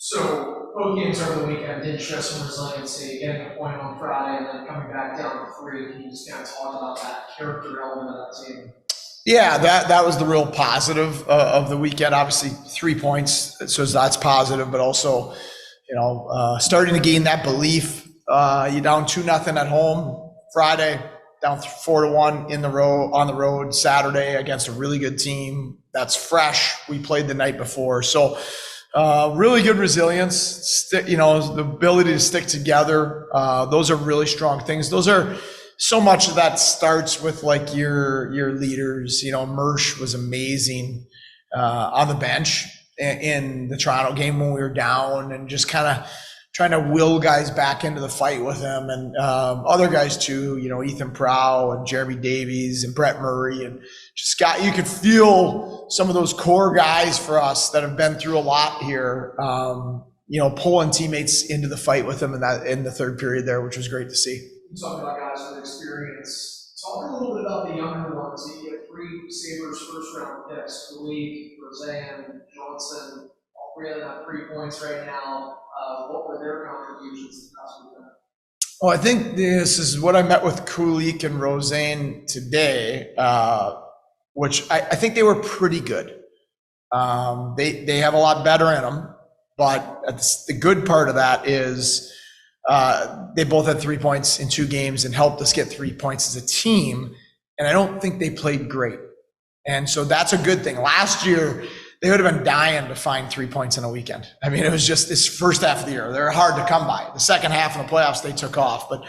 So both games over the weekend did show some resiliency, getting a point on Friday and then coming back down to 3. Can you just kind of talk about that character element of that team? Yeah, that was the real positive of the weekend. Obviously, 3 points, so that's positive. But also, starting to gain that belief. You down 2-0 at home Friday, down 4-1 on the road Saturday against a really good team that's fresh. We played the night before, so really good resilience. The ability to stick together. Those are really strong things. Those are. So much of that starts with like your leaders. Mersch was amazing on the bench in the Toronto game when we were down, and just kind of trying to will guys back into the fight with him, and other guys too. Ethan Prow and Jeremy Davies and Brett Murray, and you could feel some of those core guys for us that have been through a lot here. Pulling teammates into the fight with them in the third period there, which was great to see. You talk about guys with experience. Talk a little bit about the younger ones. You get 3 Sabres first-round picks: Kulik, Roseanne, Johnson. All 3 of them have 3 points right now. What were their contributions this past weekend? Well, I think this is what I met with Kulik and Roseanne today, which I think they were pretty good. They have a lot better in them, but the good part of that is they both had 3 points in 2 games and helped us get 3 points as a team. And I don't think they played great. And so that's a good thing. Last year, they would have been dying to find 3 points in a weekend. I mean, it was just this first half of the year. They're hard to come by. The second half of the playoffs, they took off. But,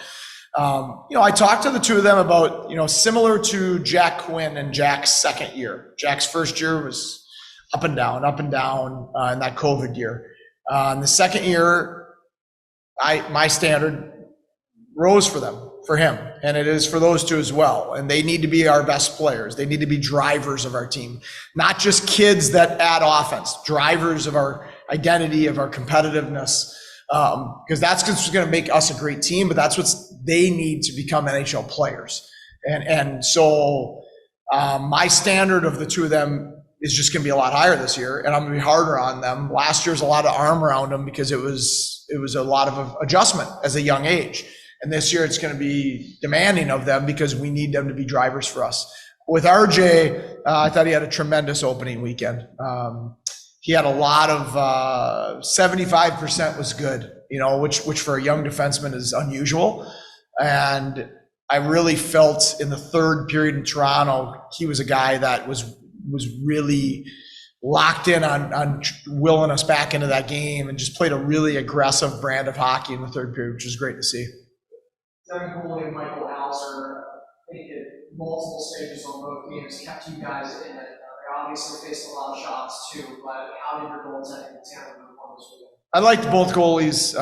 I talked to the 2 of them about, similar to Jack Quinn and Jack's second year. Jack's first year was up and down in that COVID year. In the second year, my standard rose for him, and it is for those 2 as well. And they need to be our best players. They need to be drivers of our team, not just kids that add offense, drivers of our identity, of our competitiveness, because that's what's going to make us a great team, but that's what they need to become NHL players. And so my standard of the 2 of them is just going to be a lot higher this year, and I'm going to be harder on them. Last year's a lot of arm around them because it was a lot of adjustment as a young age. And this year it's going to be demanding of them because we need them to be drivers for us. With RJ, I thought he had a tremendous opening weekend. He had a lot of 75% was good, which for a young defenseman is unusual. And I really felt in the third period in Toronto, he was a guy that was really locked in on willing us back into that game and just played a really aggressive brand of hockey in the third period, which was great to see. Devin Cooley and Michael Hauser, I think at multiple stages on both teams, kept you guys in it. They obviously faced a lot of shots too, but how did your goaltending tandem perform this weekend? I liked both goalies.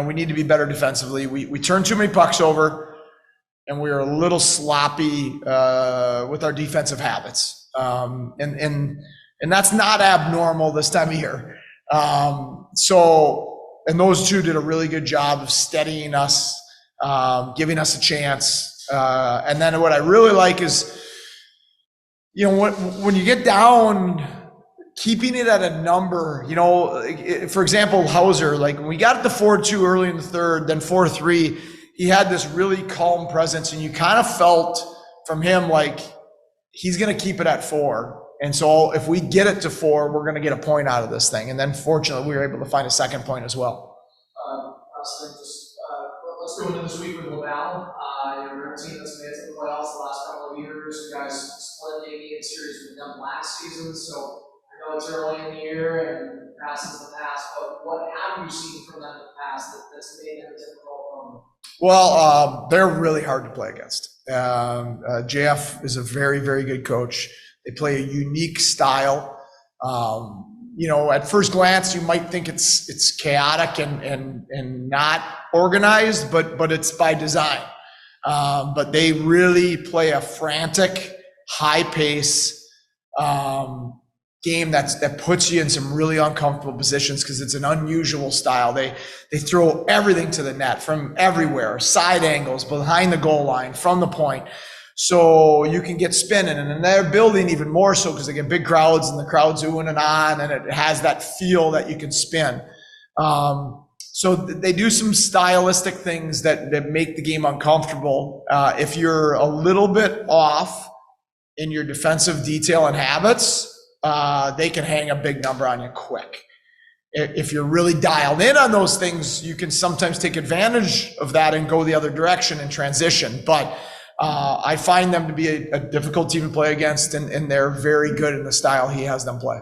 We need to be better defensively. We turned too many pucks over, and we were a little sloppy with our defensive habits. And that's not abnormal this time of year. And those 2 did a really good job of steadying us, giving us a chance. And then what I really like is, when you get down, keeping it at a number, for example, Hauser, like when we got to 4-2 early in the third, then 4-3, he had this really calm presence, and you kind of felt from him like he's going to keep it at 4. And so if we get it to 4, we're going to get a point out of this thing. And then fortunately, we were able to find a second point as well. Let's go into this week with Laval. You're a team that's made it to the playoffs the last couple of years. You guys split a game series with them last season. So I know it's early in the year and past is the past, but what have you seen from them in the past that's made them difficult for them? Well, they're really hard to play against. JF is a very, very good coach. They play a unique style. At first glance, you might think it's chaotic and not organized, but it's by design. But they really play a frantic, high pace game that puts you in some really uncomfortable positions because it's an unusual style. They throw everything to the net from everywhere, side angles, behind the goal line, from the point. So you can get spinning, and then they're building even more so because they get big crowds and the crowd's oohing and on, and it has that feel that you can spin. So they do some stylistic things that make the game uncomfortable. If you're a little bit off in your defensive detail and habits, they can hang a big number on you quick. If you're really dialed in on those things, you can sometimes take advantage of that and go the other direction and transition. But I find them to be a difficult team to play against, and they're very good in the style he has them play.